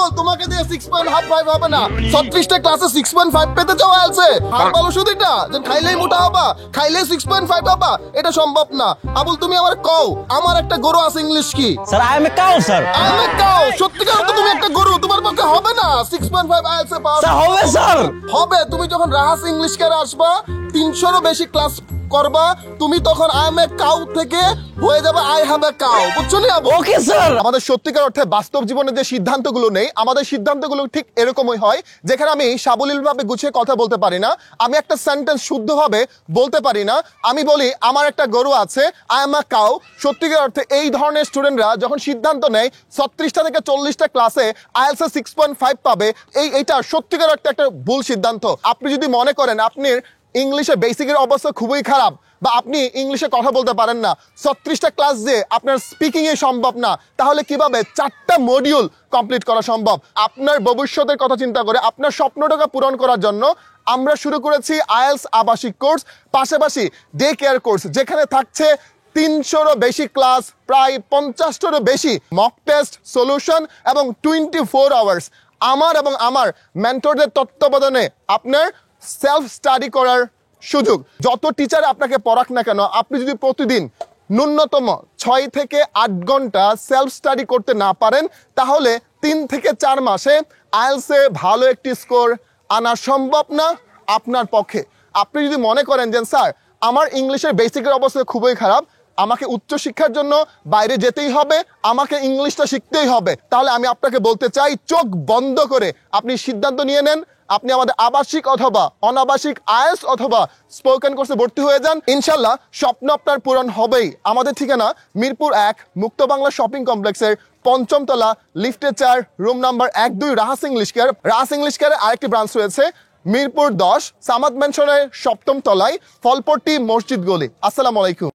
পাগল, তোমাকে দিয়ে 6.5 হবে না। 36টা ক্লাসে 6.5 পেতে চাও আইএলটিএস এ? আর বলো শুধু এটা যে খাইলেই মোটা হবা, খাইলেই 6.5 হবা, এটা সম্ভব না। আবুল তুমি আমার কও, আমার একটা গরু আছে ইংলিশ কি? Sir I M a cow sir. I M a cow, সত্যিকার তো তুমি একটা গরু, তোমার পক্ষে হবে না 6.5 আইএলটিএস এ পাস। স্যার হবে স্যার। হবে, তুমি যখন রাহাস ইংলিশ কেয়ারে আসবা 300 বেশি ক্লাস করবা, তুমি তখন আই এম এ কাউ থেকে হয়ে যাবে আই হ্যাভ এ কাউ। বুঝছো নি আবু? Okay sir. আমাদের সত্যিকার অর্থে বাস্তব জীবনে যে সিদ্ধান্তগুলো নেই, আমাদের সিদ্ধান্তগুলো ঠিক এরকমই হয়, যেখানে আমি সাবলীলভাবে গুছিয়ে কথা বলতে পারি না, আমি একটা সেন্টেন্স শুদ্ধভাবে বলতে পারি না। আমি বলি আমার একটা গরু আছে, আই এম আ কাউ। সত্যিকার অর্থে এই ধরনের স্টুডেন্টরা যখন সিদ্ধান্ত নেয় 36টা থেকে 40টা ক্লাসে আইএলটিএস 6.5 পাবে, এইটা সত্যিকার অর্থে একটা ভুল সিদ্ধান্ত। আপনি যদি মনে করেন আপনার ইংলিশে বেসিকের অবস্থা খুবই খারাপ, বা আপনি ইংলিশে কথা বলতে পারেন না, 36টা ক্লাস দিয়ে আপনার স্পিকিং এ সম্ভব না, তাহলে কিভাবে 4টা মডিউল কমপ্লিট করা সম্ভব? আপনার ভবিষ্যতের কথা চিন্তা করে, আপনার স্বপ্নটাকে পূরণ করার জন্য আমরা শুরু করেছি আইএলটিএস আবাসিক কোর্স, পাশাপাশি ডে কেয়ার কোর্স, যেখানে থাকছে 300-রও বেশি ক্লাস, প্রায় 50টারও বেশি মক টেস্ট, সলিউশন এবং 24 আওয়ার্স আমার এবং আমার মেন্টরদের তত্ত্বাবধানে আপনার সেলফ স্টাডি করার সুযোগ। যত টিচার আপনাকে পড়াক না কেন, আপনি যদি প্রতিদিন ন্যূনতম 6 থেকে 8 ঘন্টা সেলফ স্টাডি করতে না পারেন, তাহলে 3 থেকে 4 মাসে আইএলটিএস এ ভালো একটি স্কোর আনা সম্ভব না আপনার পক্ষে। আপনি যদি মনে করেন যে স্যার আমার ইংলিশের বেসিকের অবস্থা খুবই খারাপ, আমাকে উচ্চশিক্ষার জন্য বাইরে যেতেই হবে, আমাকে ইংলিশটা শিখতেই হবে, তাহলে আমি আপনাকে বলতে চাই চোখ বন্ধ করে আপনি সিদ্ধান্ত নিয়ে নেন, আপনি আমাদের আবাসিক অথবা অনাবাসিক আইএলটিএস অথবা স্পোকেন কোর্সে ভর্তি হয়ে যান। ইনশাল্লাহ স্বপ্ন আপনার পূরণ হবেই। আমাদের ঠিকানা মিরপুর 1 মুক্ত বাংলা শপিং কমপ্লেক্সের 5ম তলা, লিফটে 4, room number 1-2, Rahas English care. Rahas English কেয়ারের আরেকটি ব্রাঞ্চ রয়েছে মিরপুর 10 সামাদ ম্যানশনের 7ম তলায়, ফলপট্টি মসজিদ গলি। আসসালামু আলাইকুম।